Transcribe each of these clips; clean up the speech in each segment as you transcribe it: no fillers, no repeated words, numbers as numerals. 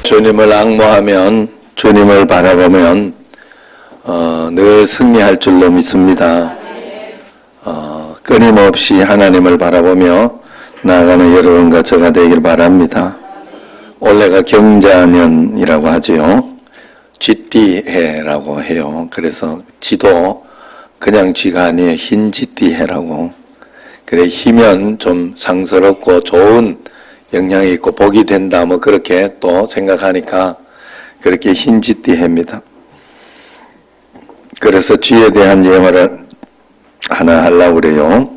주님을 앙모하면, 주님을 바라보면 늘 승리할 줄로 믿습니다. 끊임없이 하나님을 바라보며 나아가는 여러분과 저가 되길 바랍니다. 올해가 경자년이라고 하지요. 쥐띠해라고 해요. 그래서 쥐도 그냥 쥐가 아니에요. 흰 쥐띠해라고. 그래, 희면 좀 상스럽고 좋은 영향이 있고 복이 된다, 뭐 그렇게 또 생각하니까 그렇게 흰 쥐띠해입니다. 그래서 쥐에 대한 예화를 하나 하려고 그래요.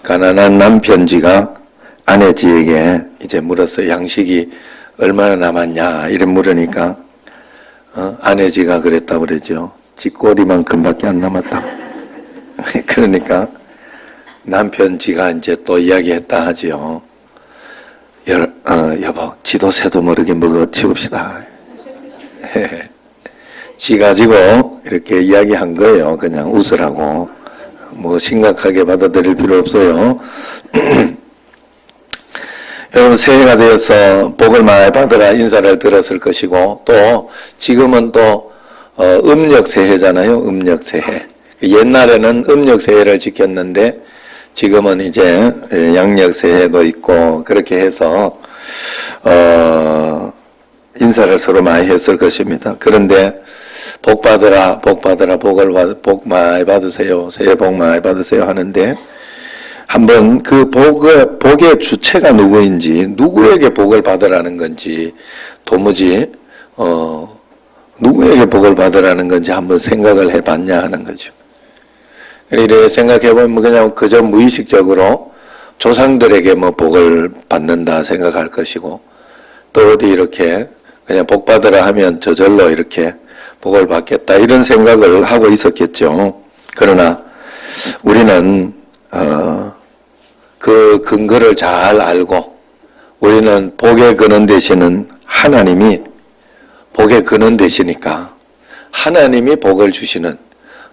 가난한 남편 쥐가 아내 쥐에게 이제 물었어요. 양식이 얼마나 남았냐 이래 물으니까 아내 쥐가 그랬다고 그러죠. 쥐꼬리만큼밖에 안 남았다. 그러니까 남편 쥐가 이제 또 이야기했다 하지요. 여보, 쥐도 새도 모르게 먹어 치웁시다. 쥐 가지고 이렇게 이야기한 거예요. 그냥 웃으라고. 뭐 심각하게 받아들일 필요 없어요. 여러분, 새해가 되어서 복을 많이 받으라 인사를 들었을 것이고, 또 지금은 또 음력새해잖아요. 음력새해. 옛날에는 음력새해를 지켰는데 지금은 이제 양력새해도 있고 그렇게 해서 인사를 서로 많이 했을 것입니다. 그런데 복 받으라, 복 받으라, 복 많이 받으세요, 새해 복 많이 받으세요 하는데, 한번 그 복의 주체가 누구인지, 누구에게 복을 받으라는 건지, 도무지 누구에게 복을 받으라는 건지 한번 생각을 해봤냐 하는 거죠. 이래 생각해보면 그냥 그저 무의식적으로 조상들에게 뭐 복을 받는다 생각할 것이고, 또 어디 이렇게 그냥 복 받으라 하면 저절로 이렇게 복을 받겠다 이런 생각을 하고 있었겠죠. 그러나 우리는 그 근거를 잘 알고, 우리는 복의 근원 되시는 하나님이 복의 근원 되시니까 하나님이 복을 주시는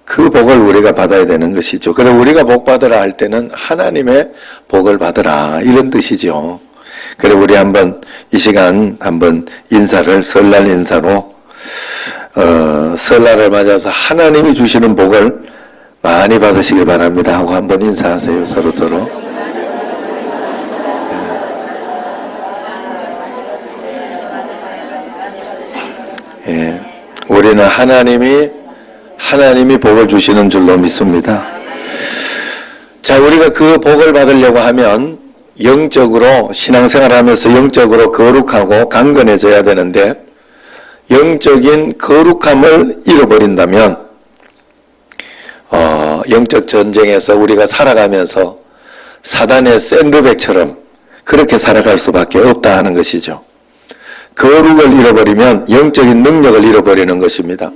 그 복을 우리가 받아야 되는 것이죠. 그래서 우리가 복 받으라 할 때는 하나님의 복을 받으라 이런 뜻이죠. 그래, 우리 한번 이 시간 한번 인사를 설날 인사로 설날을 맞아서 하나님이 주시는 복을 많이 받으시길 바랍니다 하고 한번 인사하세요. 서로. 예, 우리는 하나님이 복을 주시는 줄로 믿습니다. 자, 우리가 그 복을 받으려고 하면 영적으로 신앙생활 하면서 영적으로 거룩하고 강건해져야 되는데, 영적인 거룩함을 잃어버린다면 영적 전쟁에서 우리가 살아가면서 사단의 샌드백처럼 그렇게 살아갈 수밖에 없다 하는 것이죠. 거룩을 잃어버리면 영적인 능력을 잃어버리는 것입니다.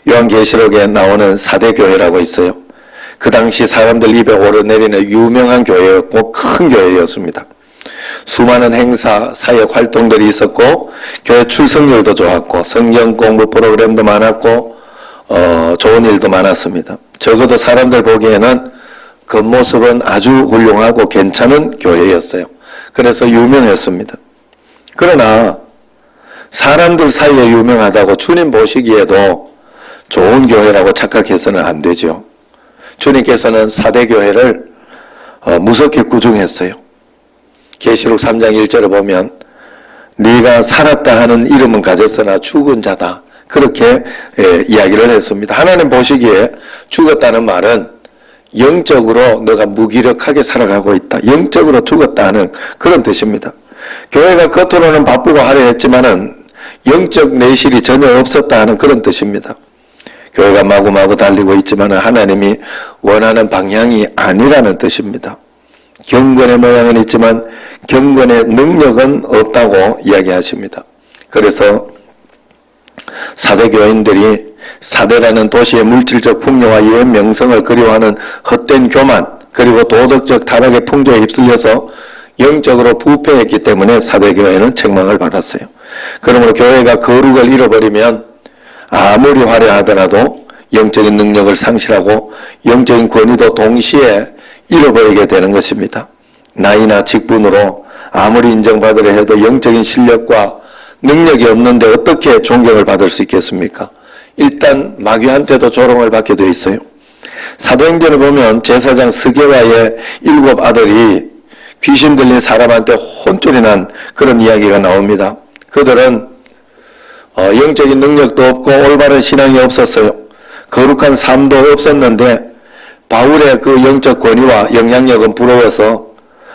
요한계시록에 나오는 사대교회라고 있어요. 그 당시 사람들 입에 오르내리는 유명한 교회였고 큰 교회였습니다. 수많은 행사, 사역 활동들이 있었고 교회 출석률도 좋았고 성경 공부 프로그램도 많았고 좋은 일도 많았습니다. 적어도 사람들 보기에는 겉모습은 아주 훌륭하고 괜찮은 교회였어요. 그래서 유명했습니다. 그러나 사람들 사이에 유명하다고 주님 보시기에도 좋은 교회라고 착각해서는 안 되죠. 주님께서는 사대교회를 무섭게 꾸중했어요. 계시록 3장 1절에 보면 네가 살았다 하는 이름은 가졌으나 죽은 자다, 그렇게 이야기를 했습니다. 하나님 보시기에 죽었다는 말은 영적으로 너가 무기력하게 살아가고 있다, 영적으로 죽었다는 그런 뜻입니다. 교회가 겉으로는 바쁘고 하려 했지만은 영적 내실이 전혀 없었다 하는 그런 뜻입니다. 교회가 마구마구 달리고 있지만 하나님이 원하는 방향이 아니라는 뜻입니다. 경건의 모양은 있지만 경건의 능력은 없다고 이야기하십니다. 그래서 사대교인들이 사대라는 도시의 물질적 풍요와 옛 명성을 그리워하는 헛된 교만, 그리고 도덕적 타락의 풍조에 휩쓸려서 영적으로 부패했기 때문에 사대교회는 책망을 받았어요. 그러므로 교회가 거룩을 잃어버리면 아무리 화려하더라도 영적인 능력을 상실하고 영적인 권위도 동시에 잃어버리게 되는 것입니다. 나이나 직분으로 아무리 인정받으려 해도 영적인 실력과 능력이 없는데 어떻게 존경을 받을 수 있겠습니까? 일단 마귀한테도 조롱을 받게 되어 있어요. 사도행전을 보면 제사장 스게와의 7 아들이 귀신 들린 사람한테 혼쭐이 난 그런 이야기가 나옵니다. 그들은 영적인 능력도 없고 올바른 신앙이 없었어요. 거룩한 삶도 없었는데 바울의 그 영적 권위와 영향력은 부러워서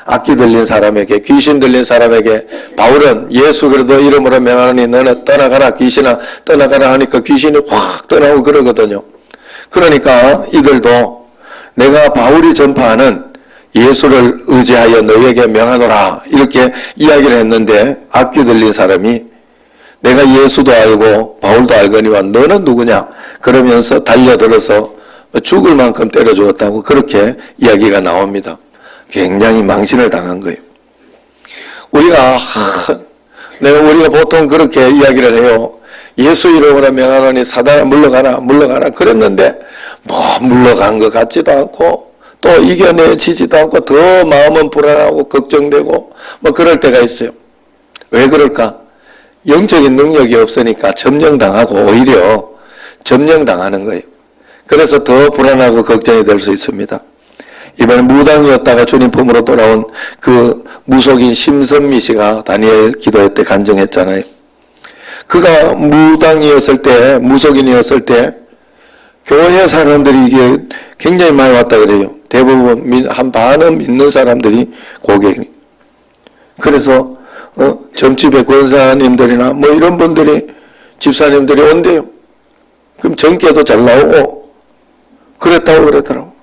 악기 들린 사람에게, 귀신 들린 사람에게 바울은 예수 그리스도 이름으로 명하노니 너는 떠나가라, 귀신아 떠나가라 하니까 귀신이 확 떠나고 그러거든요. 그러니까 이들도 내가 바울이 전파하는 예수를 의지하여 너에게 명하노라 이렇게 이야기를 했는데 악기 들린 사람이 내가 예수도 알고 바울도 알거니와 너는 누구냐 그러면서 달려들어서 죽을 만큼 때려 주었다고 그렇게 이야기가 나옵니다. 굉장히 망신을 당한 거예요. 우리가 보통 그렇게 이야기를 해요. 예수 이름으로 명하노니 사단아 물러가라 그랬는데 뭐 물러간 것 같지도 않고 또 이겨내지지도 않고 더 마음은 불안하고 걱정되고 뭐 그럴 때가 있어요. 왜 그럴까? 영적인 능력이 없으니까 점령당하고 오히려 점령당하는 거예요. 그래서 더 불안하고 걱정이 될 수 있습니다. 이번에 무당이었다가 주님 품으로 돌아온 그 무속인 심선미 씨가 다니엘 기도회 때 간증했잖아요. 그가 무당이었을 때, 무속인이었을 때 교회 사람들이 이게 굉장히 많이 왔다 그래요. 대부분 한 반은 믿는 사람들이 고객이. 그래서 점집의 권사님들이나 뭐 이런 분들이 집사님들이 온대요. 그럼 정계도 잘 나오고 그랬다고 그러더라고.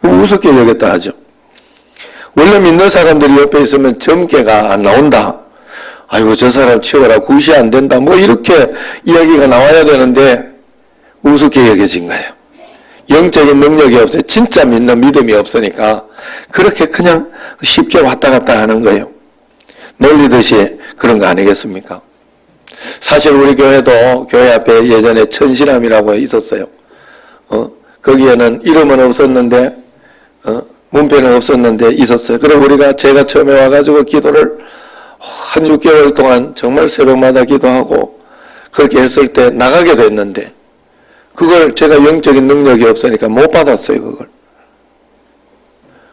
우습게 여겼다 하죠. 원래 믿는 사람들이 옆에 있으면 점괘가 안 나온다. 아이고 저 사람 치워라 굿이 안 된다 뭐 이렇게 이야기가 나와야 되는데 우습게 여겨진 거예요. 영적인 능력이 없어요. 진짜 믿는 믿음이 없으니까 그렇게 그냥 쉽게 왔다 갔다 하는 거예요. 놀리듯이 그런 거 아니겠습니까? 사실 우리 교회도 교회 앞에 예전에 천신함이라고 있었어요. 거기에는 이름은 없었는데 문패는 없었는데 있었어요. 그래서 제가 처음에 와가지고 기도를 한 6개월 동안 정말 새벽마다 기도하고 그렇게 했을 때 나가게 됐는데 그걸 제가 영적인 능력이 없으니까 못 받았어요. 그걸.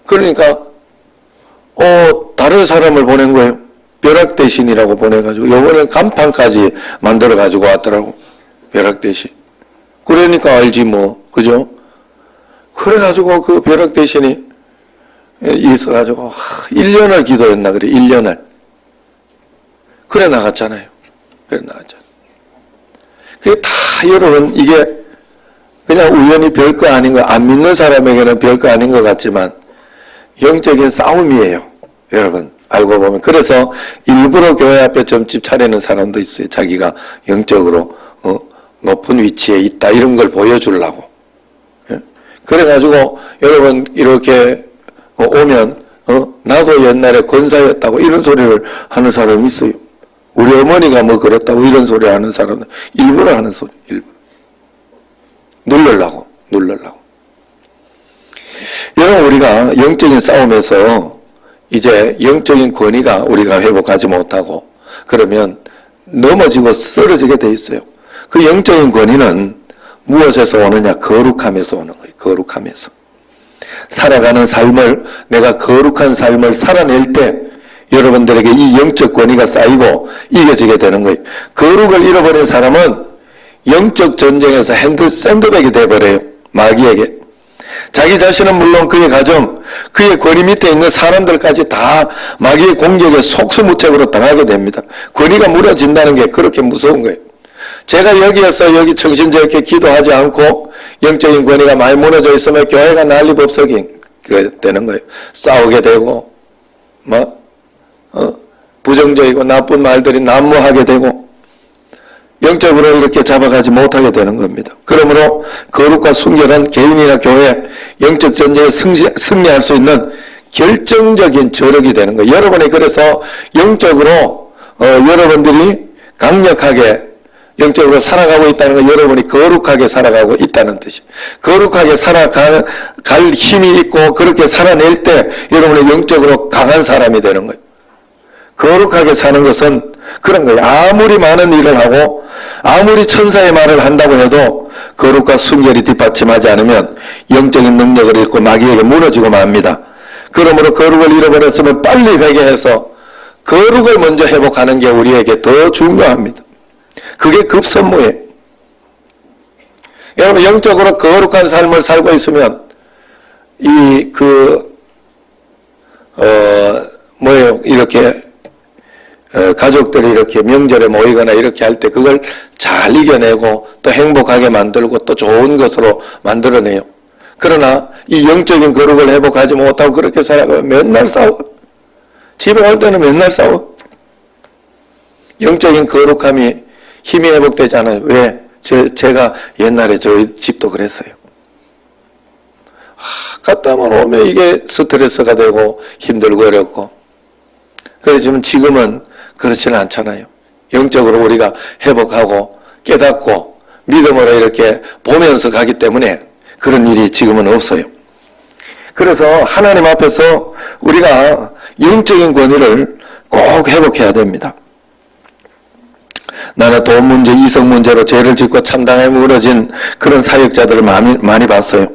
그러니까 다른 사람을 보낸 거예요. 벼락대신이라고 보내가지고 요번에 간판까지 만들어가지고 왔더라고. 벼락대신. 그러니까 알지 뭐. 그죠? 그래가지고 그 벼락대신이 있어가지고 1년을 기도했나 그래. 1년을. 그래 나갔잖아요. 그게 다 여러분 이게 그냥 우연히 별거 아닌 거, 안 믿는 사람에게는 별거 아닌 것 같지만 영적인 싸움이에요. 여러분 알고 보면. 그래서 일부러 교회 앞에 점집 차리는 사람도 있어요. 자기가 영적으로 높은 위치에 있다 이런 걸 보여주려고. 그래가지고 여러분 이렇게 오면 나도 옛날에 권사였다고 이런 소리를 하는 사람이 있어요. 우리 어머니가 뭐 그랬다고 이런 소리 하는 사람은 일부러 하는 소리. 일부러. 누르려고. 여러분 우리가 영적인 싸움에서 이제 영적인 권위가 우리가 회복하지 못하고 그러면 넘어지고 쓰러지게 돼 있어요. 그 영적인 권위는 무엇에서 오느냐? 거룩함에서 오는 거예요. 거룩함에서. 살아가는 삶을 내가 거룩한 삶을 살아낼 때 여러분들에게 이 영적 권위가 쌓이고 이겨지게 되는 거예요. 거룩을 잃어버린 사람은 영적 전쟁에서 샌드백이 돼버려요. 마귀에게. 자기 자신은 물론 그의 가정, 그의 권위 밑에 있는 사람들까지 다 마귀의 공격에 속수무책으로 당하게 됩니다. 권위가 무너진다는 게 그렇게 무서운 거예요. 제가 여기 정신적게 기도하지 않고 영적인 권위가 많이 무너져 있으면 교회가 난리법석이 되는 거예요. 싸우게 되고 부정적이고 나쁜 말들이 난무하게 되고 영적으로 이렇게 잡아가지 못하게 되는 겁니다. 그러므로 거룩과 순결은 개인이나 교회 영적 전쟁에 승리할 수 있는 결정적인 저력이 되는 거예요. 여러분이 그래서 영적으로 여러분들이 강력하게 영적으로 살아가고 있다는 건 여러분이 거룩하게 살아가고 있다는 뜻이에요. 거룩하게 살아갈 힘이 있고 그렇게 살아낼 때 여러분이 영적으로 강한 사람이 되는 거예요. 거룩하게 사는 것은 그런 거예요. 아무리 많은 일을 하고 아무리 천사의 말을 한다고 해도 거룩과 순결이 뒷받침하지 않으면 영적인 능력을 잃고 마귀에게 무너지고 맙니다. 그러므로 거룩을 잃어버렸으면 빨리 회개해서 거룩을 먼저 회복하는 게 우리에게 더 중요합니다. 그게 급선무예요. 여러분, 영적으로 거룩한 삶을 살고 있으면 이렇게 가족들이 이렇게 명절에 모이거나 이렇게 할 때 그걸 잘 이겨내고 또 행복하게 만들고 또 좋은 것으로 만들어내요. 그러나 이 영적인 거룩을 회복하지 못하고 그렇게 살아가면 맨날 싸워. 집에 올 때는 맨날 싸워. 영적인 거룩함이 힘이 회복되지 않아요. 왜? 제가 옛날에 저희 집도 그랬어요. 갔다만 오면 이게 스트레스가 되고 힘들고 어렵고. 그래서 지금은 그렇지는 않잖아요. 영적으로 우리가 회복하고 깨닫고 믿음으로 이렇게 보면서 가기 때문에 그런 일이 지금은 없어요. 그래서 하나님 앞에서 우리가 영적인 권위를 꼭 회복해야 됩니다. 나는 돈 문제, 이성 문제로 죄를 짓고 참담에 무너진 그런 사역자들을 많이 봤어요.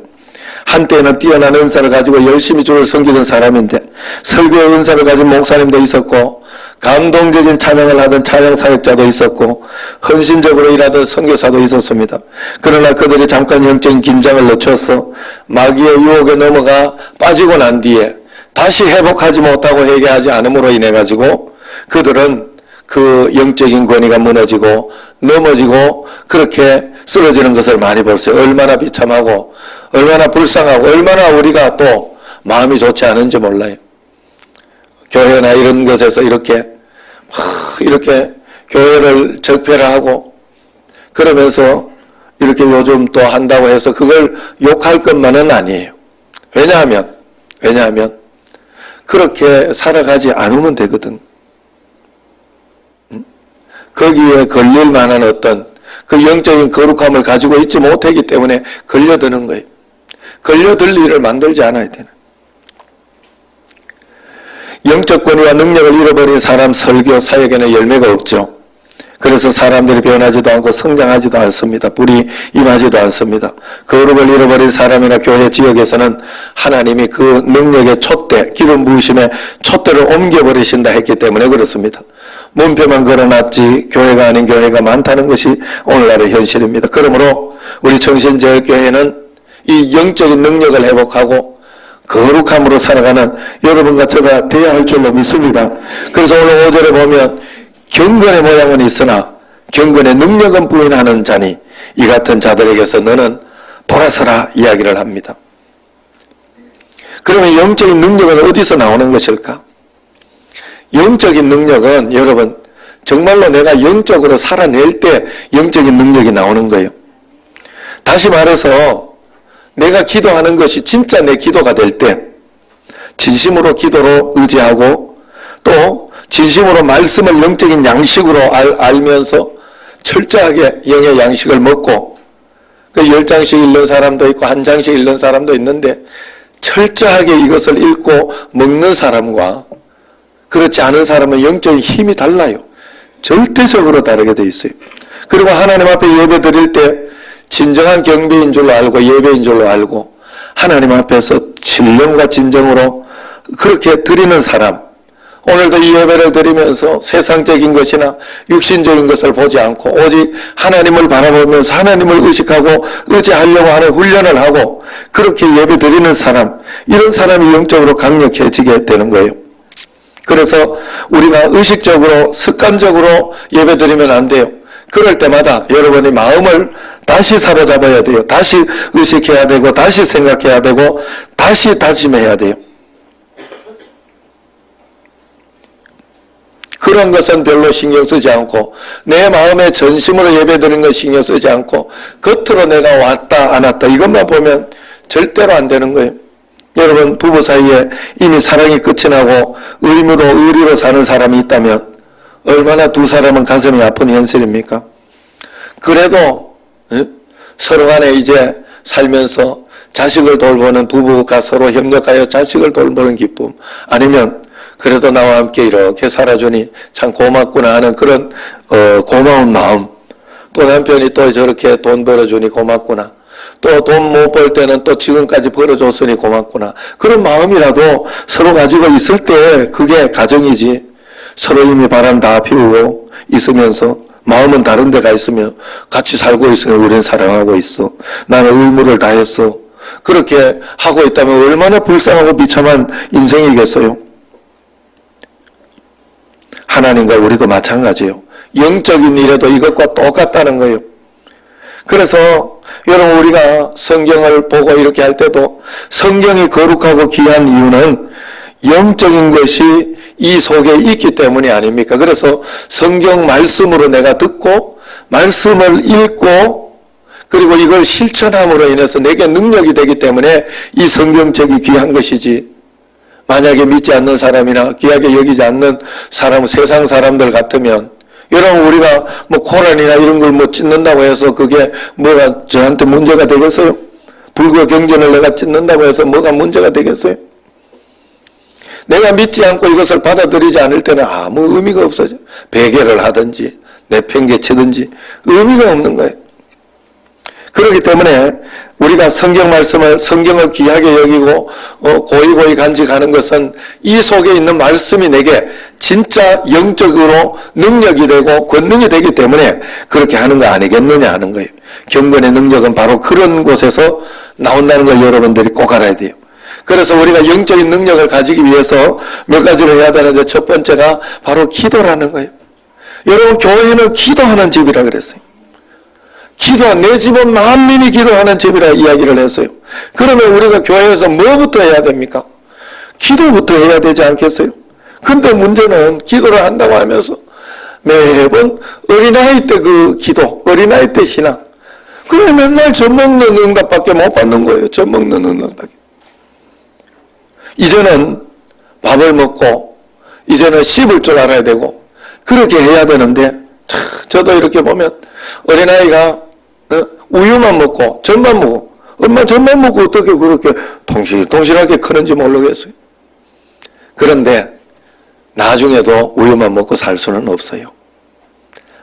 한때는 뛰어난 은사를 가지고 열심히 주를 섬기던 사람인데 설교의 은사를 가진 목사님도 있었고 감동적인 찬양을 하던 찬양 사역자도 있었고 헌신적으로 일하던 선교사도 있었습니다. 그러나 그들이 잠깐 영적인 긴장을 늦춰서 마귀의 유혹에 넘어가 빠지고 난 뒤에 다시 회복하지 못하고 회개하지 않음으로 인해 가지고 그들은 그 영적인 권위가 무너지고 넘어지고 그렇게 쓰러지는 것을 많이 봤어요. 얼마나 비참하고 얼마나 불쌍하고 얼마나 우리가 또 마음이 좋지 않은지 몰라요. 교회나 이런 것에서 이렇게 교회를 적폐화하고 그러면서 이렇게 요즘 또 한다고 해서 그걸 욕할 것만은 아니에요. 왜냐하면 그렇게 살아가지 않으면 되거든. 거기에 걸릴 만한 어떤 그 영적인 거룩함을 가지고 있지 못하기 때문에 걸려드는 거예요. 걸려들 일을 만들지 않아야 되는. 영적 권위와 능력을 잃어버린 사람 설교 사역에는 열매가 없죠. 그래서 사람들이 변하지도 않고 성장하지도 않습니다. 불이 임하지도 않습니다. 거룩을 잃어버린 사람이나 교회 지역에서는 하나님이 그 능력의 촛대, 기름 부으심의 촛대를 옮겨버리신다 했기 때문에 그렇습니다. 문표만 걸어놨지 교회가 아닌 교회가 많다는 것이 오늘날의 현실입니다. 그러므로 우리 청신제일교회는 이 영적인 능력을 회복하고 거룩함으로 살아가는 여러분과 저가 되어야 할 줄로 믿습니다. 그래서 오늘 5절에 보면 경건의 모양은 있으나 경건의 능력은 부인하는 자니 이 같은 자들에게서 너는 돌아서라 이야기를 합니다. 그러면 영적인 능력은 어디서 나오는 것일까? 영적인 능력은 여러분 정말로 내가 영적으로 살아낼 때 영적인 능력이 나오는 거예요. 다시 말해서 내가 기도하는 것이 진짜 내 기도가 될 때 진심으로 기도로 의지하고 또 진심으로 말씀을 영적인 양식으로 알면서 철저하게 영의 양식을 먹고 그 10장씩 읽는 사람도 있고 1장씩 읽는 사람도 있는데 철저하게 이것을 읽고 먹는 사람과 그렇지 않은 사람은 영적인 힘이 달라요. 절대적으로 다르게 돼 있어요. 그리고 하나님 앞에 예배 드릴 때 진정한 경배인 줄로 알고 예배인 줄로 알고 하나님 앞에서 신령과 진정으로 그렇게 드리는 사람, 오늘도 이 예배를 드리면서 세상적인 것이나 육신적인 것을 보지 않고 오직 하나님을 바라보면서 하나님을 의식하고 의지하려고 하는 훈련을 하고 그렇게 예배 드리는 사람, 이런 사람이 영적으로 강력해지게 되는 거예요. 그래서 우리가 의식적으로 습관적으로 예배 드리면 안 돼요. 그럴 때마다 여러분이 마음을 다시 사로잡아야 돼요. 다시 의식해야 되고 다시 생각해야 되고 다시 다짐해야 돼요. 그런 것은 별로 신경 쓰지 않고 내 마음의 전심으로 예배드리는 것 신경 쓰지 않고 겉으로 내가 왔다 안 왔다 이것만 보면 절대로 안 되는 거예요. 여러분 부부 사이에 이미 사랑이 끝이 나고 의리로 사는 사람이 있다면 얼마나 두 사람은 가슴이 아픈 현실입니까? 그래도 서로 간에 이제 살면서 자식을 돌보는 부부가 서로 협력하여 자식을 돌보는 기쁨 아니면 그래도 나와 함께 이렇게 살아주니 참 고맙구나 하는 그런 고마운 마음. 또 남편이 또 저렇게 돈 벌어주니 고맙구나. 또 돈 못 벌 때는 또 지금까지 벌어줬으니 고맙구나. 그런 마음이라도 서로 가지고 있을 때 그게 가정이지. 서로 이미 바람 다 피우고 있으면서 마음은 다른 데가 있으며 같이 살고 있으니 우리는 사랑하고 있어. 나는 의무를 다했어. 그렇게 하고 있다면 얼마나 불쌍하고 비참한 인생이겠어요. 하나님과 우리도 마찬가지예요. 영적인 일에도 이것과 똑같다는 거예요. 그래서 여러분 우리가 성경을 보고 이렇게 할 때도 성경이 거룩하고 귀한 이유는 영적인 것이 이 속에 있기 때문이 아닙니까? 그래서 성경 말씀으로 내가 듣고 말씀을 읽고 그리고 이걸 실천함으로 인해서 내게 능력이 되기 때문에 이 성경책이 귀한 것이지, 만약에 믿지 않는 사람이나 귀하게 여기지 않는 사람, 세상 사람들 같으면 여러분 우리가 뭐 코란이나 이런 걸 뭐 찢는다고 해서 그게 뭐가 저한테 문제가 되겠어요? 불교 경전을 내가 찢는다고 해서 뭐가 문제가 되겠어요? 내가 믿지 않고 이것을 받아들이지 않을 때는 아무 의미가 없어져. 배교를 하든지 내팽개치든지 의미가 없는 거예요. 그렇기 때문에 우리가 성경 말씀을, 성경을 귀하게 여기고 고이고이 간직하는 것은 이 속에 있는 말씀이 내게 진짜 영적으로 능력이 되고 권능이 되기 때문에 그렇게 하는 거 아니겠느냐 하는 거예요. 경건의 능력은 바로 그런 곳에서 나온다는 걸 여러분들이 꼭 알아야 돼요. 그래서 우리가 영적인 능력을 가지기 위해서 몇 가지를 해야 되는데 첫 번째가 바로 기도라는 거예요. 여러분 교회는 기도하는 집이라 그랬어요. 내 집은 만민이 기도하는 집이라 이야기를 했어요. 그러면 우리가 교회에서 뭐부터 해야 됩니까? 기도부터 해야 되지 않겠어요? 근데 문제는 기도를 한다고 하면서 매번 어린아이 때 그 기도, 어린아이 때 신앙. 그래 맨날 젖 먹는 응답밖에 못 받는 거예요. 젖 먹는 응답밖에. 이제는 밥을 먹고 이제는 씹을 줄 알아야 되고 그렇게 해야 되는데, 저도 이렇게 보면 어린아이가 우유만 먹고 젖만 먹고, 엄마 젖만 먹고 어떻게 그렇게 동실하게 크는지 모르겠어요. 그런데 나중에도 우유만 먹고 살 수는 없어요.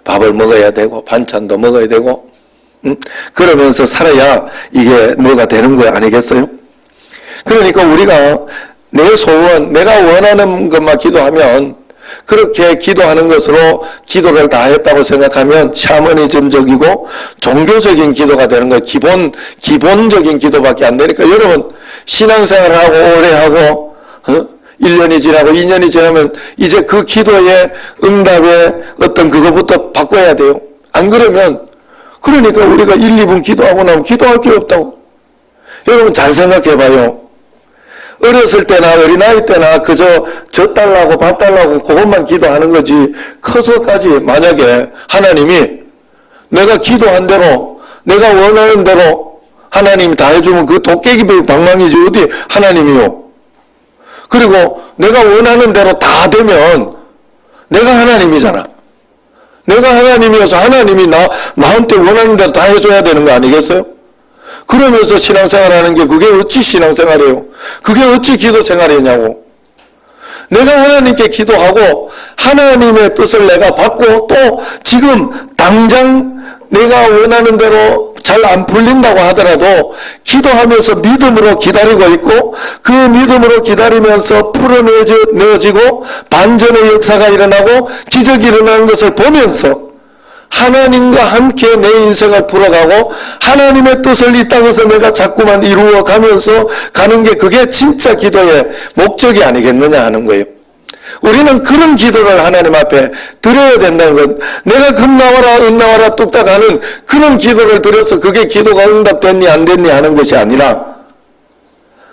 밥을 먹어야 되고 반찬도 먹어야 되고 그러면서 살아야 이게 뭐가 되는 거 아니겠어요? 그러니까 우리가 내 소원, 내가 원하는 것만 기도하면, 그렇게 기도하는 것으로 기도를 다 했다고 생각하면 샤머니즘적이고 종교적인 기도가 되는 거예요. 기본적인 기도밖에 안 되니까 여러분 신앙생활하고 오래 하고 1년이 지나고 2년이 지나면 이제 그 기도의 응답의 어떤 그거부터 바꿔야 돼요. 안 그러면, 그러니까 우리가 1, 2분 기도하고 나면 기도할 게 없다고. 여러분 잘 생각해 봐요. 어렸을 때나 어린아이 때나 그저 젖 달라고 밥 달라고 그것만 기도하는 거지, 커서까지 만약에 하나님이 내가 기도한 대로 내가 원하는 대로 하나님이 다 해주면 그 도깨비 방망이지 어디 하나님이요. 그리고 내가 원하는 대로 다 되면 내가 하나님이잖아. 내가 하나님이어서 하나님이 나한테 원하는 대로 다 해줘야 되는 거 아니겠어요? 그러면서 신앙생활하는 게 그게 어찌 신앙생활이에요? 그게 어찌 기도생활이냐고. 내가 하나님께 기도하고 하나님의 뜻을 내가 받고 또 지금 당장 내가 원하는 대로 잘 안 풀린다고 하더라도 기도하면서 믿음으로 기다리고 있고 그 믿음으로 기다리면서 풀어내어지고 반전의 역사가 일어나고 기적이 일어나는 것을 보면서 하나님과 함께 내 인생을 풀어가고 하나님의 뜻을 이 땅에서 내가 자꾸만 이루어 가면서 가는 게 그게 진짜 기도의 목적이 아니겠느냐 하는 거예요. 우리는 그런 기도를 하나님 앞에 드려야 된다는 것. 내가 금 나와라 은 나와라 뚝딱 하는 그런 기도를 드려서 그게 기도가 응답됐니 안 됐니 하는 것이 아니라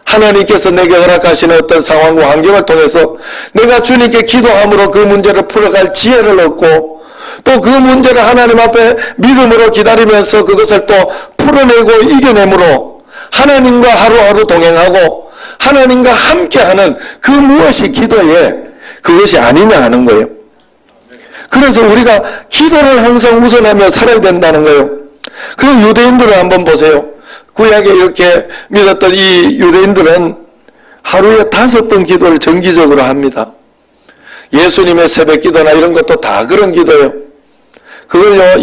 하나님께서 내게 허락하시는 어떤 상황과 환경을 통해서 내가 주님께 기도함으로 그 문제를 풀어갈 지혜를 얻고 또 그 문제를 하나님 앞에 믿음으로 기다리면서 그것을 또 풀어내고 이겨내므로 하나님과 하루하루 동행하고 하나님과 함께하는 그 무엇이 기도에 그것이 아니냐 하는 거예요. 그래서 우리가 기도를 항상 우선하며 살아야 된다는 거예요. 그럼 유대인들을 한번 보세요. 구약에 이렇게 믿었던 이 유대인들은 하루에 5번 기도를 정기적으로 합니다. 예수님의 새벽 기도나 이런 것도 다 그런 기도예요. 그걸요,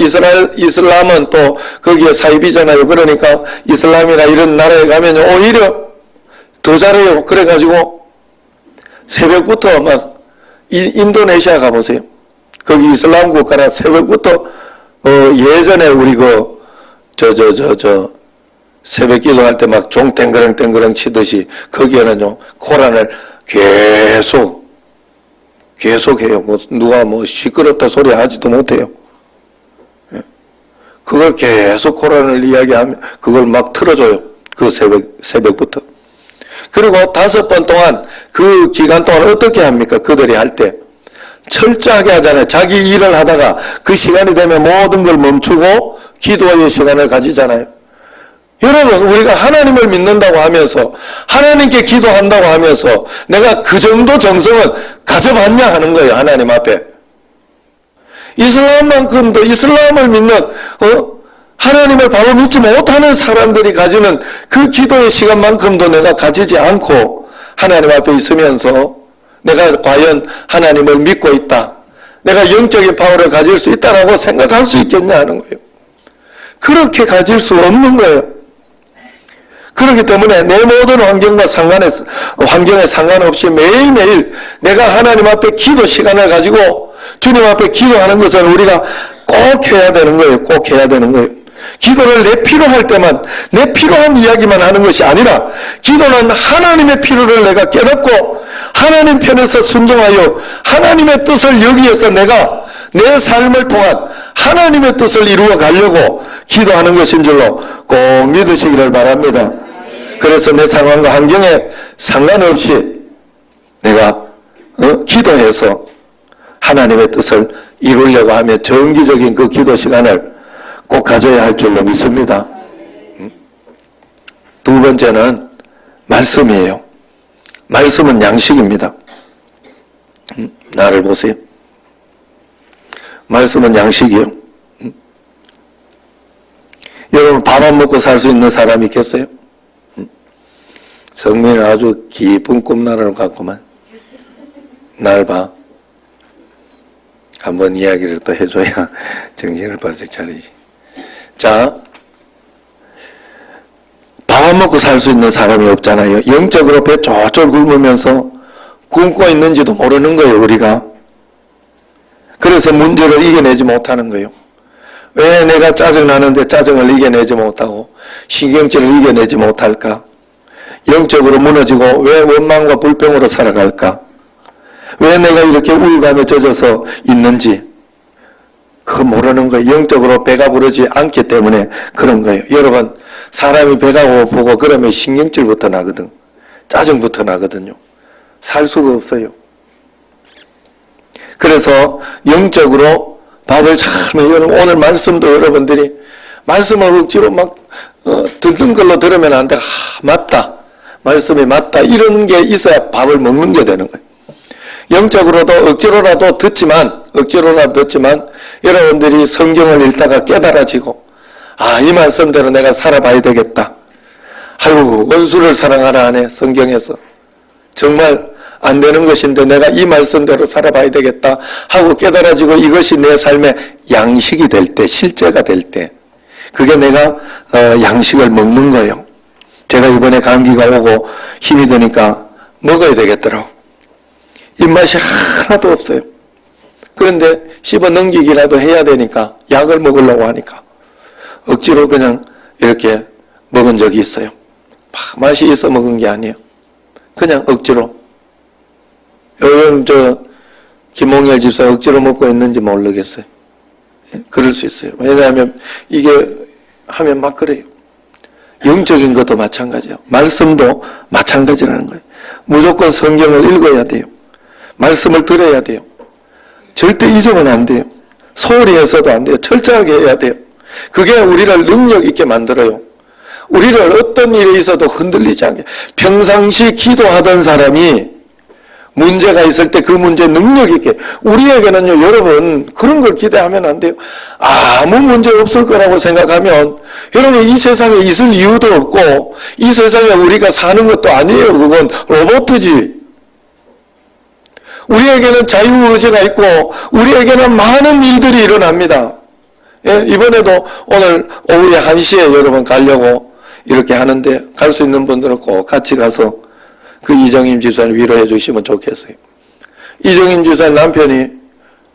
이슬람은 또 거기에 사입이잖아요. 그러니까 이슬람이나 이런 나라에 가면 오히려 더 잘해요. 그래가지고 새벽부터 막 인도네시아 가보세요. 거기 이슬람 국가라 새벽부터 예전에 우리 새벽 기도할 때 막 종 땡그렁 치듯이 거기에는요 코란을 계속 해요. 누가 시끄럽다 소리 하지도 못해요. 그걸 계속 코란을 이야기하면 그걸 막 틀어줘요. 그 새벽부터. 그리고 5번 동안 그 기간 동안 어떻게 합니까? 그들이 할 때 철저하게 하잖아요. 자기 일을 하다가 그 시간이 되면 모든 걸 멈추고 기도의 시간을 가지잖아요. 여러분, 우리가 하나님을 믿는다고 하면서 하나님께 기도한다고 하면서 내가 그 정도 정성은 가져봤냐 하는 거예요. 하나님 앞에. 이슬람만큼도 이슬람을 믿는 하나님을 바로 믿지 못하는 사람들이 가지는 그 기도의 시간만큼도 내가 가지지 않고 하나님 앞에 있으면서 내가 과연 하나님을 믿고 있다, 내가 영적인 파워를 가질 수 있다라고 생각할 수 있겠냐 하는 거예요. 그렇게 가질 수 없는 거예요. 그렇기 때문에 내 모든 환경에 상관없이 매일매일 내가 하나님 앞에 기도 시간을 가지고 주님 앞에 기도하는 것을 우리가 꼭 해야 되는 거예요. 꼭 해야 되는 거예요. 기도를 내 필요할 때만, 내 필요한 이야기만 하는 것이 아니라 기도는 하나님의 필요를 내가 깨닫고 하나님 편에서 순종하여 하나님의 뜻을 여기에서 내가 내 삶을 통한 하나님의 뜻을 이루어 가려고 기도하는 것인 줄로 꼭 믿으시기를 바랍니다. 그래서 내 상황과 환경에 상관없이 내가 기도해서 하나님의 뜻을 이루려고 하면 정기적인 그 기도 시간을 꼭 가져야 할 줄로 믿습니다. 두 번째는 말씀이에요. 말씀은 양식입니다. 나를 보세요. 말씀은 양식이요. 여러분, 밥 안 먹고 살 수 있는 사람이 있겠어요? 성민은 아주 깊은 꿈나라를 갖고만. 날 봐. 한번 이야기를 또 해줘야 정신을 바짝 차리지. 자, 밥 안 먹고 살 수 있는 사람이 없잖아요. 영적으로 배 쫄쫄 굶으면서 굶고 있는지도 모르는 거예요, 우리가. 그래서 문제를 이겨내지 못하는 거예요. 왜 내가 짜증나는데 짜증을 이겨내지 못하고 신경질을 이겨내지 못할까? 영적으로 무너지고 왜 원망과 불평으로 살아갈까? 왜 내가 이렇게 우울감에 젖어서 있는지 그거 모르는 거예요. 영적으로 배가 부르지 않기 때문에 그런 거예요. 여러분, 사람이 배가 고프고 그러면 신경질부터 나거든. 짜증부터 나거든요. 살 수가 없어요. 그래서 영적으로 밥을 잘 오늘 말씀도 여러분들이 말씀을 억지로 막 듣는 걸로 들으면 안 돼. 맞다. 말씀이 맞다. 이런 게 있어야 밥을 먹는 게 되는 거예요. 영적으로도 억지로라도 듣지만 여러분들이 성경을 읽다가 깨달아지고 이 말씀대로 내가 살아봐야 되겠다. 아이고, 원수를 사랑하라 하네, 성경에서. 정말 안 되는 것인데 내가 이 말씀대로 살아봐야 되겠다 하고 깨달아지고 이것이 내 삶의 양식이 될 때, 실제가 될 때, 그게 내가 양식을 먹는 거예요. 제가 이번에 감기가 오고 힘이 드니까 먹어야 되겠더라고. 입맛이 하나도 없어요. 그런데 씹어 넘기기라도 해야 되니까 약을 먹으려고 하니까 억지로 그냥 이렇게 먹은 적이 있어요. 맛이 있어 먹은 게 아니에요. 그냥 억지로. 요즘 김홍열 집사 억지로 먹고 있는지 모르겠어요. 그럴 수 있어요. 왜냐하면 이게 하면 막 그래요. 영적인 것도 마찬가지예요. 말씀도 마찬가지라는 거예요. 무조건 성경을 읽어야 돼요. 말씀을 들어야 돼요. 절대 잊으면 안 돼요. 소홀히 해서도 안 돼요. 철저하게 해야 돼요. 그게 우리를 능력 있게 만들어요. 우리를 어떤 일에 있어도 흔들리지 않게. 평상시 기도하던 사람이 문제가 있을 때 그 문제 능력 있게. 우리에게는요, 여러분, 그런 걸 기대하면 안 돼요. 아무 문제 없을 거라고 생각하면, 여러분, 이 세상에 있을 이유도 없고, 이 세상에 우리가 사는 것도 아니에요. 그건 로봇이지. 우리에게는 자유의지가 있고 우리에게는 많은 일들이 일어납니다. 예, 이번에도 오늘 오후에 1시에 여러분 가려고 이렇게 하는데 갈 수 있는 분들은 꼭 같이 가서 그 이정임 집사님 위로해 주시면 좋겠어요. 이정임 집사님 남편이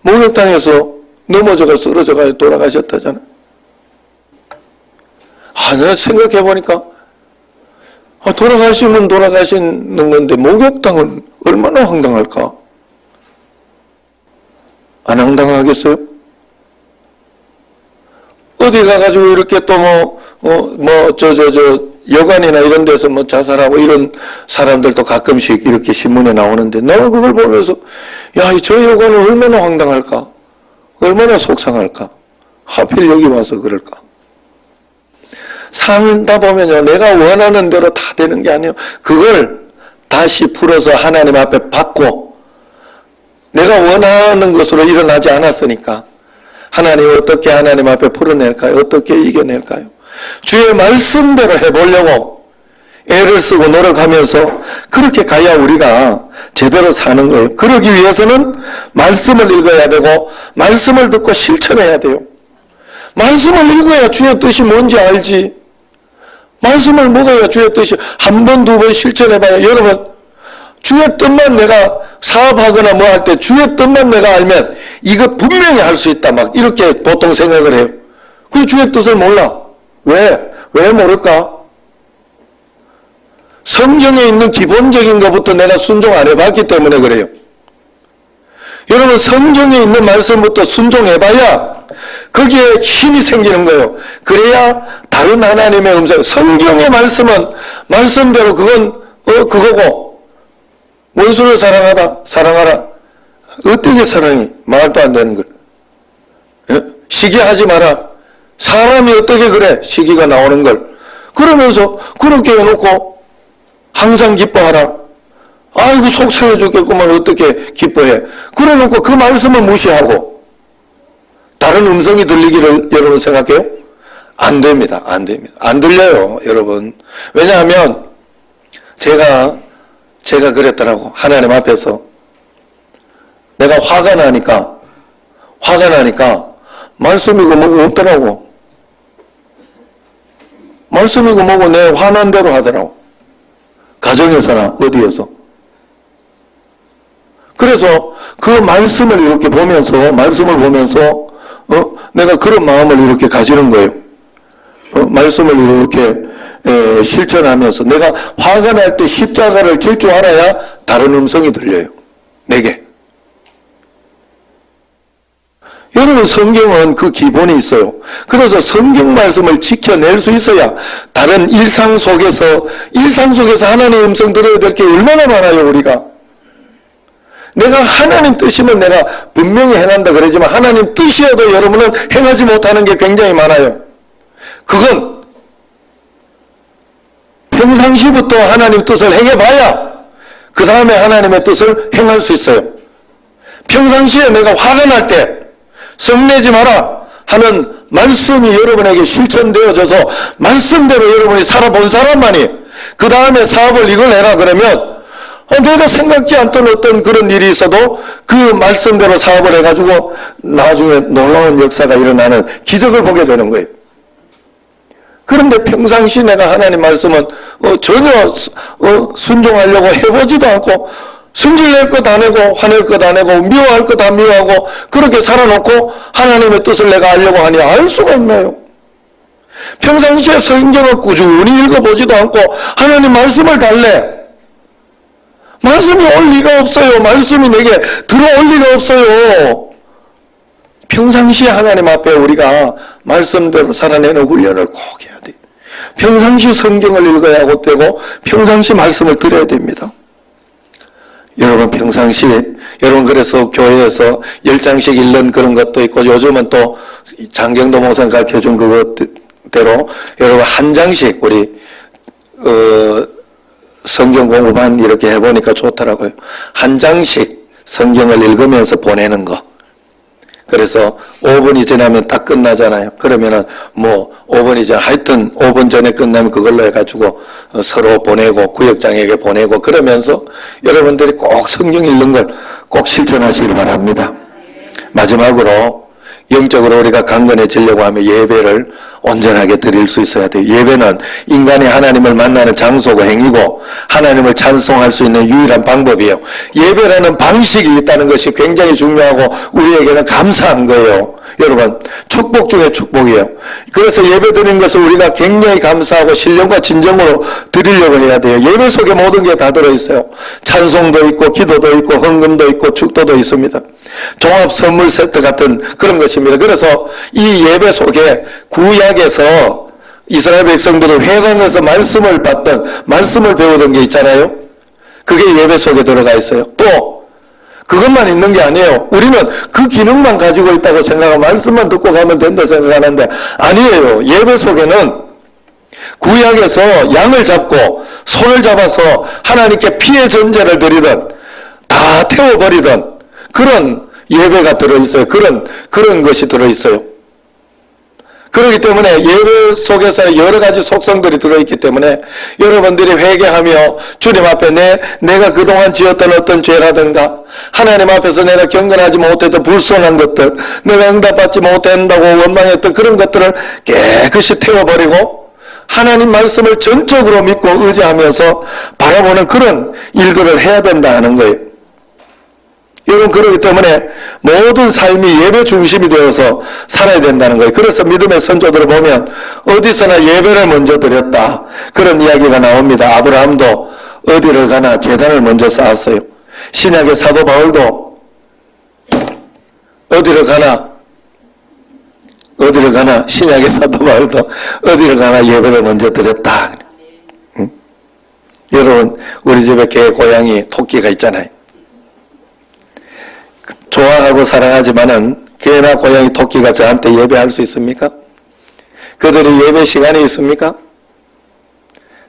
목욕탕에서 넘어져가 쓰러져가 돌아가셨다잖아요. 내가 생각해 보니까 돌아가시면 돌아가시는 건데 목욕탕은 얼마나 황당할까? 안 황당하겠어요? 어디 가가지고 이렇게 또 여관이나 이런 데서 자살하고 이런 사람들도 가끔씩 이렇게 신문에 나오는데 내가 그걸 보면서 저 여관은 얼마나 황당할까? 얼마나 속상할까? 하필 여기 와서 그럴까? 살다 보면요, 내가 원하는 대로 다 되는 게 아니에요. 그걸 다시 풀어서 하나님 앞에 받고 내가 원하는 것으로 일어나지 않았으니까 하나님 어떻게 하나님 앞에 풀어낼까요? 어떻게 이겨낼까요? 주의 말씀대로 해보려고 애를 쓰고 노력하면서 그렇게 가야 우리가 제대로 사는 거예요. 그러기 위해서는 말씀을 읽어야 되고 말씀을 듣고 실천해야 돼요. 말씀을 읽어야 주의 뜻이 뭔지 알지. 말씀을 먹어야 주의 뜻이 한 번, 두 번 실천해봐야. 여러분, 주의 뜻만 내가 사업하거나 뭐 할 때 주의 뜻만 내가 알면 이거 분명히 할 수 있다 막 이렇게 보통 생각을 해요. 그리고 주의 뜻을 몰라. 왜? 왜 모를까? 성경에 있는 기본적인 것부터 내가 순종 안 해봤기 때문에 그래요. 여러분, 성경에 있는 말씀부터 순종해봐야 거기에 힘이 생기는 거예요. 그래야 다른 하나님의 음성, 성경의 말씀은 말씀대로 그건 그거고, 원수를 사랑하다, 사랑하라. 어떻게 사랑이? 말도 안 되는 걸. 시기하지 마라. 사람이 어떻게 그래? 시기가 나오는 걸. 그러면서 그렇게 해놓고 항상 기뻐하라. 아이고 속상해 죽겠구만 어떻게 기뻐해. 그래놓고 그 말씀을 무시하고 다른 음성이 들리기를 여러분 생각해요? 안 됩니다. 안 됩니다. 안 들려요, 여러분. 왜냐하면 제가 그랬더라고. 하나님 앞에서 내가 화가 나니까 말씀이고 뭐고 없더라고. 말씀이고 뭐고 내 화난 대로 하더라고. 가정에서나 어디에서. 그래서 그 말씀을 이렇게 보면서 내가 그런 마음을 이렇게 가지는 거예요. 말씀을 이렇게 실천하면서 내가 화가 날 때 십자가를 질 줄 알아야 다른 음성이 들려요. 내게. 여러분, 성경은 그 기본이 있어요. 그래서 성경 말씀을 지켜낼 수 있어야 다른 일상 속에서 하나님의 음성 들어야 될 게 얼마나 많아요, 우리가. 내가 하나님 뜻이면 내가 분명히 행한다 그러지만 하나님 뜻이어도 여러분은 행하지 못하는 게 굉장히 많아요. 그건 평상시부터 하나님 뜻을 행해봐야 그 다음에 하나님의 뜻을 행할 수 있어요. 평상시에 내가 화가 날 때 성내지 마라 하는 말씀이 여러분에게 실천되어져서 말씀대로 여러분이 살아본 사람만이 그 다음에 사업을 이걸 해라 그러면 내가 생각지 않던 어떤 그런 일이 있어도 그 말씀대로 사업을 해가지고 나중에 놀라운 역사가 일어나는 기적을 보게 되는 거예요. 그런데 평상시 내가 하나님 말씀은 전혀 순종하려고 해보지도 않고 승질낼 것 안 하고 화낼 것 안 하고 미워할 것 안 미워하고 그렇게 살아놓고 하나님의 뜻을 내가 알려고 하니 알 수가 있나요? 평상시에 성경을 꾸준히 읽어보지도 않고 하나님 말씀을 달래. 말씀이 올 리가 없어요. 말씀이 내게 들어올 리가 없어요. 평상시에 하나님 앞에 우리가 말씀대로 살아내는 훈련을 꼭 해야 돼요. 평상시 성경을 읽어야 하고 되고 평상시 말씀을 들어야 됩니다. 여러분, 평상시에 여러분 그래서 교회에서 10장씩 읽는 그런 것도 있고 요즘은 또 장경도 목사님 가르쳐준 그것대로 여러분 한 장씩 우리 성경 공부만 이렇게 해보니까 좋더라고요. 한 장씩 성경을 읽으면서 보내는 거. 그래서 5분이 지나면 딱 끝나잖아요. 그러면은 뭐 5분이 전 하여튼 5분 전에 끝나면 그걸로 해가지고 서로 보내고 구역장에게 보내고 그러면서 여러분들이 꼭 성경 읽는 걸 꼭 실천하시길 바랍니다. 마지막으로 영적으로 우리가 강건해지려고 하면 예배를 온전하게 드릴 수 있어야 돼요. 예배는 인간이 하나님을 만나는 장소고 행위고 하나님을 찬송할 수 있는 유일한 방법이에요. 예배라는 방식이 있다는 것이 굉장히 중요하고 우리에게는 감사한 거예요. 여러분, 축복 중에 축복이에요. 그래서 예배 드리는 것을 우리가 굉장히 감사하고 신령과 진정으로 드리려고 해야 돼요. 예배 속에 모든 게 다 들어있어요. 찬송도 있고 기도도 있고 헌금도 있고 축도도 있습니다. 종합 선물 세트 같은 그런 것입니다. 그래서 이 예배 속에 구약에서 이스라엘 백성들이 회당에서 말씀을 받던 말씀을 배우던 게 있잖아요. 그게 예배 속에 들어가 있어요. 또 그것만 있는 게 아니에요. 우리는 그 기능만 가지고 있다고 생각하고 말씀만 듣고 가면 된다 생각하는데 아니에요. 예배 속에는 구약에서 양을 잡고 손을 잡아서 하나님께 피의 전제를 드리던 다 태워버리던 그런 예배가 들어있어요. 그런 것이 들어있어요. 그렇기 때문에 예배 속에서 여러 가지 속성들이 들어있기 때문에 여러분들이 회개하며 주님 앞에 내가 그동안 지었던 어떤 죄라든가 하나님 앞에서 내가 경건하지 못했던 불순한 것들, 내가 응답받지 못한다고 원망했던 그런 것들을 깨끗이 태워버리고 하나님 말씀을 전적으로 믿고 의지하면서 바라보는 그런 일들을 해야 된다는 거예요. 여러분, 그렇기 때문에 모든 삶이 예배 중심이 되어서 살아야 된다는 거예요. 그래서 믿음의 선조들을 보면 어디서나 예배를 먼저 드렸다. 그런 이야기가 나옵니다. 아브라함도 어디를 가나 제단을 먼저 쌓았어요. 신약의 사도 바울도 어디를 가나 신약의 사도 바울도 어디를 가나 예배를 먼저 드렸다. 응? 여러분, 우리 집에 개, 고양이, 토끼가 있잖아요. 좋아하고 사랑하지만은 개나 고양이, 토끼가 저한테 예배할 수 있습니까? 그들이 예배 시간이 있습니까?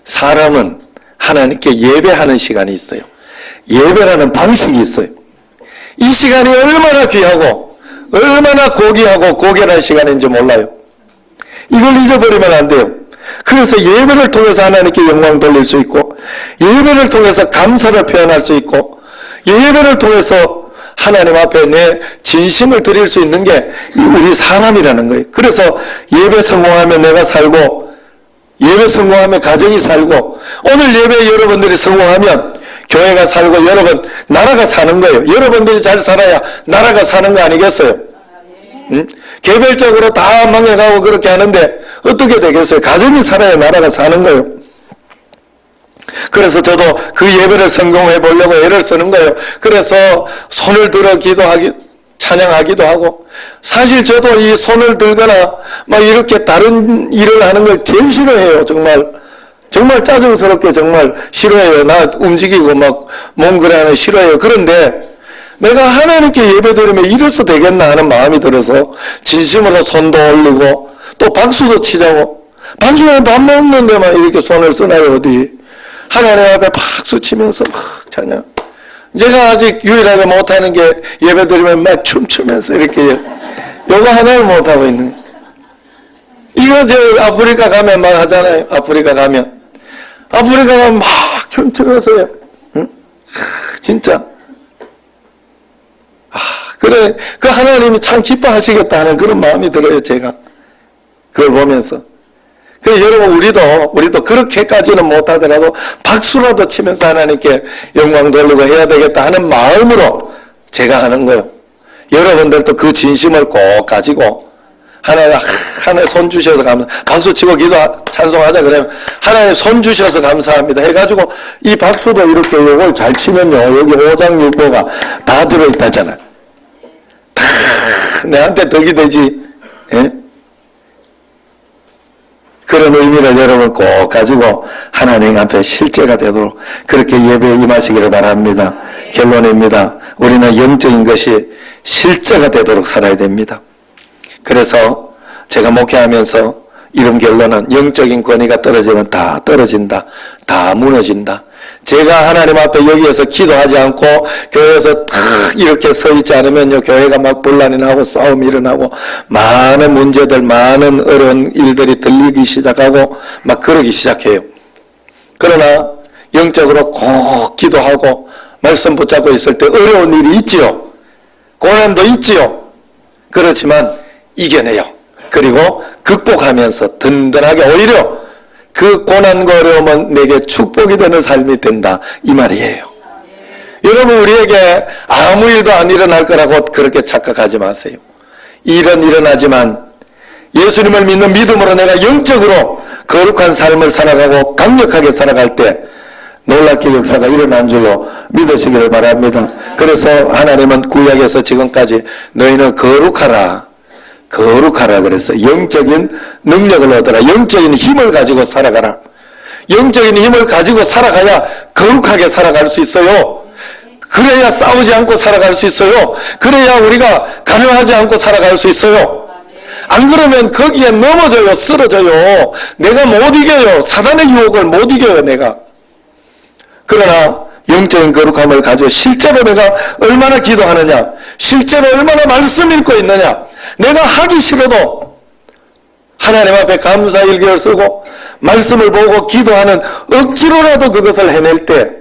사람은 하나님께 예배하는 시간이 있어요. 예배라는 방식이 있어요. 이 시간이 얼마나 귀하고 얼마나 고귀하고 고결한 시간인지 몰라요. 이걸 잊어버리면 안 돼요. 그래서 예배를 통해서 하나님께 영광 돌릴 수 있고 예배를 통해서 감사를 표현할 수 있고 예배를 통해서 하나님 앞에 내 진심을 드릴 수 있는 게 우리 사람이라는 거예요. 그래서 예배 성공하면 내가 살고 예배 성공하면 가정이 살고 오늘 예배 여러분들이 성공하면 교회가 살고 여러분 나라가 사는 거예요. 여러분들이 잘 살아야 나라가 사는 거 아니겠어요? 응? 개별적으로 다 망해가고 그렇게 하는데 어떻게 되겠어요? 가정이 살아야 나라가 사는 거예요. 그래서 저도 그 예배를 성공해 보려고 애를 쓰는 거예요. 그래서 손을 들어 찬양하기도 하고 사실 저도 이 손을 들거나 막 이렇게 다른 일을 하는 걸 제일 싫어해요. 정말 짜증스럽게 정말 싫어해요. 나 움직이고 막 몽글하는 싫어해요. 그런데 내가 하나님께 예배드리면 이래서 되겠나 하는 마음이 들어서 진심으로 손도 올리고 또 박수도 치자고 박수는 밥 먹는 데만 이렇게 손을 쓰나요 어디. 하나님 앞에 박수 치면서 막 찬양. 제가 아직 유일하게 못하는 게 예배드리면 막 춤추면서 이렇게 요거 하나를 못하고 있는. 이거 저 아프리카 가면 막 하잖아요. 아프리카 가면 막 춤추면서 해요. 응? 진짜. 그래, 그 하나님이 참 기뻐하시겠다 하는 그런 마음이 들어요, 제가. 그걸 보면서. 그래, 여러분, 우리도 그렇게까지는 못하더라도 박수라도 치면서 하나님께 영광 돌리고 해야 되겠다 하는 마음으로 제가 하는 거예요. 여러분들도 그 진심을 꼭 가지고 하나님 손 주셔서 박수 치고 찬송하자 그러면 하나님 손 주셔서 감사합니다 해가지고 이 박수도 이렇게 이걸 잘 치면요 여기 5장 6보가 다 들어있다잖아요. 내한테 덕이 되지. 예? 그런 의미를 여러분 꼭 가지고 하나님 앞에 실제가 되도록 그렇게 예배에 임하시기를 바랍니다. 결론입니다. 우리는 영적인 것이 실제가 되도록 살아야 됩니다. 그래서 제가 목회하면서 이런 결론은 영적인 권위가 떨어지면 다 떨어진다. 다 무너진다. 제가 하나님 앞에 여기에서 기도하지 않고 교회에서 탁 이렇게 서 있지 않으면요, 교회가 막 분란이 나고 싸움이 일어나고 많은 문제들, 많은 어려운 일들이 들리기 시작하고 막 그러기 시작해요. 그러나 영적으로 꼭 기도하고 말씀 붙잡고 있을 때 어려운 일이 있지요. 고난도 있지요. 그렇지만 이겨내요. 그리고 극복하면서 든든하게 오히려 그 고난과 어려움은 내게 축복이 되는 삶이 된다, 이 말이에요. 여러분, 우리에게 아무 일도 안 일어날 거라고 그렇게 착각하지 마세요. 일은 일어나지만 예수님을 믿는 믿음으로 내가 영적으로 거룩한 삶을 살아가고 강력하게 살아갈 때 놀랍게 역사가 일어난 줄로 믿으시기를 바랍니다. 그래서 하나님은 구약에서 지금까지 너희는 거룩하라 그래서 영적인 능력을 얻어라, 영적인 힘을 가지고 살아가라. 영적인 힘을 가지고 살아가야 거룩하게 살아갈 수 있어요. 그래야 싸우지 않고 살아갈 수 있어요. 그래야 우리가 가난하지 않고 살아갈 수 있어요. 안 그러면 거기에 넘어져요. 쓰러져요. 내가 못 이겨요. 사단의 유혹을 못 이겨요, 내가. 그러나 영적인 거룩함을 가지고 실제로 내가 얼마나 기도하느냐, 실제로 얼마나 말씀 읽고 있느냐, 내가 하기 싫어도 하나님 앞에 감사 일기를 쓰고 말씀을 보고 기도하는, 억지로라도 그것을 해낼 때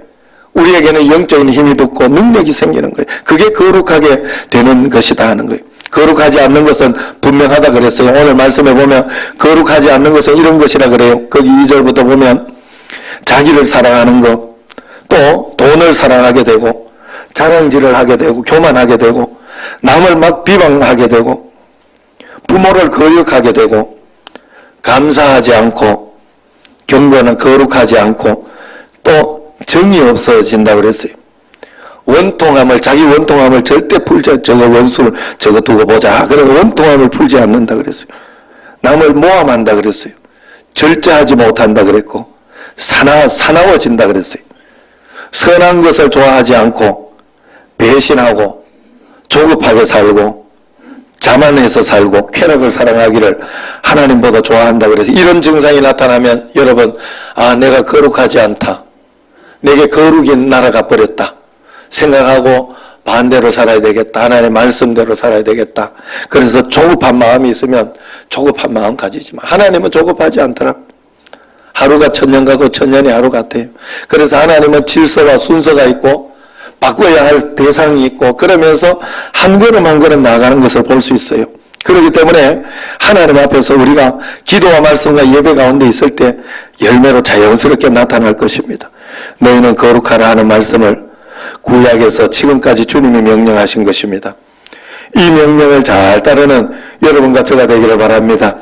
우리에게는 영적인 힘이 붙고 능력이 생기는 거예요. 그게 거룩하게 되는 것이다 하는 거예요. 거룩하지 않는 것은 분명하다 그랬어요. 오늘 말씀에 보면 거룩하지 않는 것은 이런 것이라 그래요. 거기 2절부터 보면 자기를 사랑하는 것, 또 돈을 사랑하게 되고 자랑질을 하게 되고 교만하게 되고 남을 막 비방하게 되고 부모를 거역하게 되고 감사하지 않고 경건은 거룩하지 않고 또 정이 없어진다 그랬어요. 원통함을, 자기 원통함을 절대 풀지, 저거 원수를 저거 두고 보자. 그러면 원통함을 풀지 않는다 그랬어요. 남을 모함한다 그랬어요. 절제하지 못한다 그랬고 사나워진다 그랬어요. 선한 것을 좋아하지 않고 배신하고 조급하게 살고 자만해서 살고 쾌락을 사랑하기를 하나님보다 좋아한다 그래서 이런 증상이 나타나면 여러분, 아, 내가 거룩하지 않다, 내게 거룩이 날아가 버렸다 생각하고 반대로 살아야 되겠다, 하나님의 말씀대로 살아야 되겠다. 그래서 조급한 마음이 있으면 조급한 마음 가지지 마. 하나님은 조급하지 않더라. 하루가 천년 가고 천년이 하루 같아요. 그래서 하나님은 질서와 순서가 있고 바꿔야 할 대상이 있고 그러면서 한 걸음 한 걸음 나아가는 것을 볼 수 있어요. 그렇기 때문에 하나님 앞에서 우리가 기도와 말씀과 예배 가운데 있을 때 열매로 자연스럽게 나타날 것입니다. 너희는 거룩하라 하는 말씀을 구약에서 지금까지 주님이 명령하신 것입니다. 이 명령을 잘 따르는 여러분과 저가 되기를 바랍니다.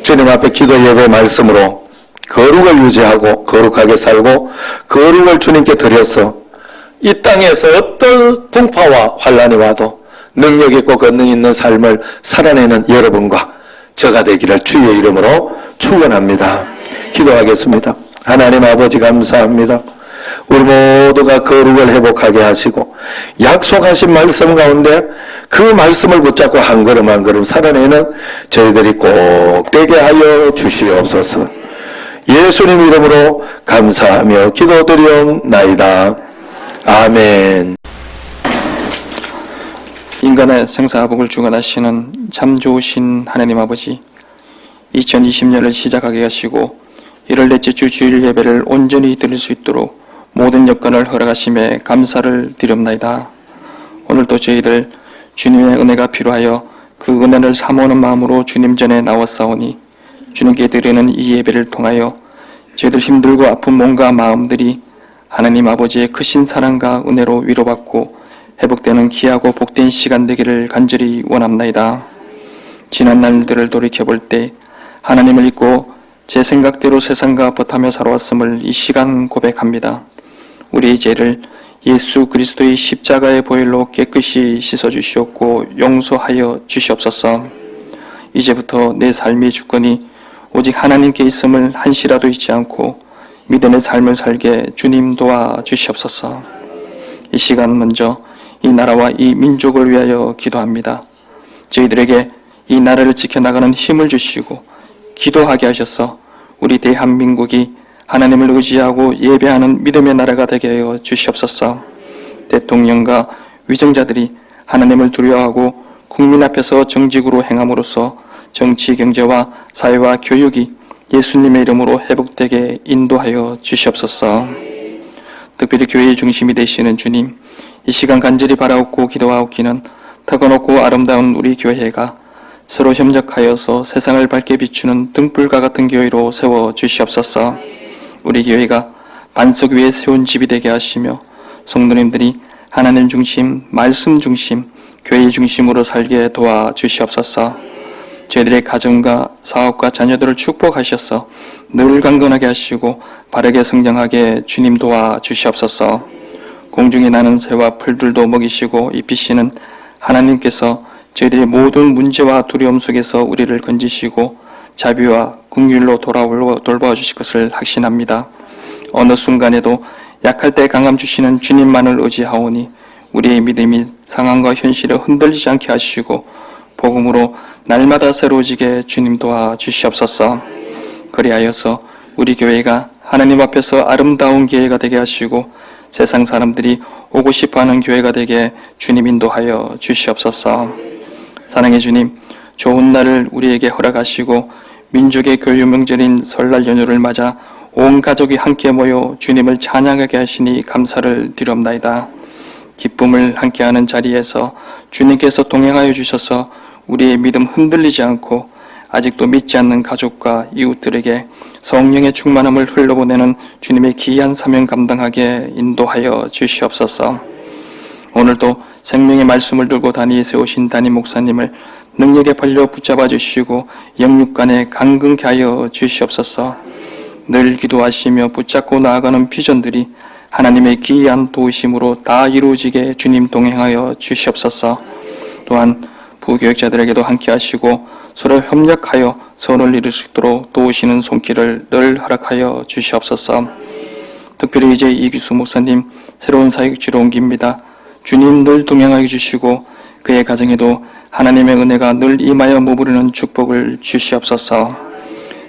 주님 앞에 기도 예배 말씀으로 거룩을 유지하고 거룩하게 살고 거룩을 주님께 드려서 이 땅에서 어떤 풍파와 환란이 와도 능력 있고 권능 있는 삶을 살아내는 여러분과 저가 되기를 주의 이름으로 축원합니다. 기도하겠습니다. 하나님 아버지 감사합니다. 우리 모두가 거룩을 회복하게 하시고 약속하신 말씀 가운데 그 말씀을 붙잡고 한 걸음 한 걸음 살아내는 저희들이 꼭 되게 하여 주시옵소서. 예수님 이름으로 감사하며 기도드리옵나이다. 아멘. 인간의 생사복을 주관하시는 참 좋으신 하나님 아버지, 2020년을 시작하게 하시고 이를 넷째 주 주일 예배를 온전히 드릴 수 있도록 모든 여건을 허락하심에 감사를 드립나이다. 오늘도 저희들 주님의 은혜가 필요하여 그 은혜를 사모하는 마음으로 주님 전에 나왔사오니 주님께 드리는 이 예배를 통하여 저희들 힘들고 아픈 몸과 마음들이 하나님 아버지의 크신 사랑과 은혜로 위로받고 회복되는 귀하고 복된 시간 되기를 간절히 원합나이다. 지난 날들을 돌이켜볼 때 하나님을 잊고 제 생각대로 세상과 버타며 살아왔음을 이 시간 고백합니다. 우리의 죄를 예수 그리스도의 십자가의 보혈로 깨끗이 씻어주시옵고 용서하여 주시옵소서. 이제부터 내 삶의 주권이 오직 하나님께 있음을 한시라도 잊지 않고 믿음의 삶을 살게 주님 도와주시옵소서. 이 시간 먼저 이 나라와 이 민족을 위하여 기도합니다. 저희들에게 이 나라를 지켜나가는 힘을 주시고 기도하게 하셔서 우리 대한민국이 하나님을 의지하고 예배하는 믿음의 나라가 되게 하여 주시옵소서. 대통령과 위정자들이 하나님을 두려워하고 국민 앞에서 정직으로 행함으로써 정치, 경제와 사회와 교육이 예수님의 이름으로 회복되게 인도하여 주시옵소서. 특별히 교회의 중심이 되시는 주님, 이 시간 간절히 바라옵고 기도하옵기는 타고놓고 아름다운 우리 교회가 서로 협력하여서 세상을 밝게 비추는 등불과 같은 교회로 세워 주시옵소서. 우리 교회가 반석 위에 세운 집이 되게 하시며 성도님들이 하나님 중심, 말씀 중심, 교회 중심으로 살게 도와 주시옵소서. 저희들의 가정과 사업과 자녀들을 축복하셔서 늘 강건하게 하시고 바르게 성장하게 주님 도와 주시옵소서. 공중에 나는 새와 풀들도 먹이시고 입히시는 하나님께서 저희들의 모든 문제와 두려움 속에서 우리를 건지시고 자비와 긍휼로 돌보아 주실 것을 확신합니다. 어느 순간에도 약할 때 강함 주시는 주님만을 의지하오니 우리의 믿음이 상황과 현실에 흔들리지 않게 하시고 복음으로 날마다 새로워지게 주님 도와 주시옵소서. 그리하여서 우리 교회가 하나님 앞에서 아름다운 교회가 되게 하시고 세상 사람들이 오고 싶어하는 교회가 되게 주님 인도하여 주시옵소서. 사랑의 주님, 좋은 날을 우리에게 허락하시고 민족의 교육 명절인 설날 연휴를 맞아 온 가족이 함께 모여 주님을 찬양하게 하시니 감사를 드리옵나이다. 기쁨을 함께하는 자리에서 주님께서 동행하여 주셔서 우리의 믿음 흔들리지 않고 아직도 믿지 않는 가족과 이웃들에게 성령의 충만함을 흘러보내는 주님의 귀한 사명 감당하게 인도하여 주시옵소서. 오늘도 생명의 말씀을 들고 다니 세우신 담임 목사님을 능력에 벌려 붙잡아 주시고 영육간에 강건케 하여 주시옵소서. 늘 기도하시며 붙잡고 나아가는 비전들이 하나님의 기이한 도우심으로 다 이루어지게 주님 동행하여 주시옵소서. 또한 부교역자들에게도 함께 하시고 서로 협력하여 선을 이룰 수 있도록 도우시는 손길을 늘 허락하여 주시옵소서. 특별히 이제 이규수 목사님 새로운 사역지로 옮깁니다. 주님 늘 동행하여 주시고 그의 가정에도 하나님의 은혜가 늘 임하여 머무르는 축복을 주시옵소서.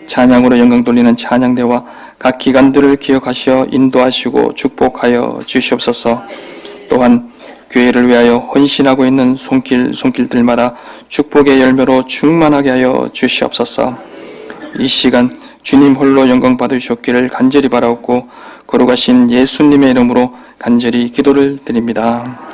찬양으로 영광 돌리는 찬양대와 각 기관들을 기억하시어 인도하시고 축복하여 주시옵소서. 또한 교회를 위하여 헌신하고 있는 손길들마다 축복의 열매로 충만하게 하여 주시옵소서. 이 시간 주님 홀로 영광 받으셨기를 간절히 바라옵고 거룩하신 예수님의 이름으로 간절히 기도를 드립니다.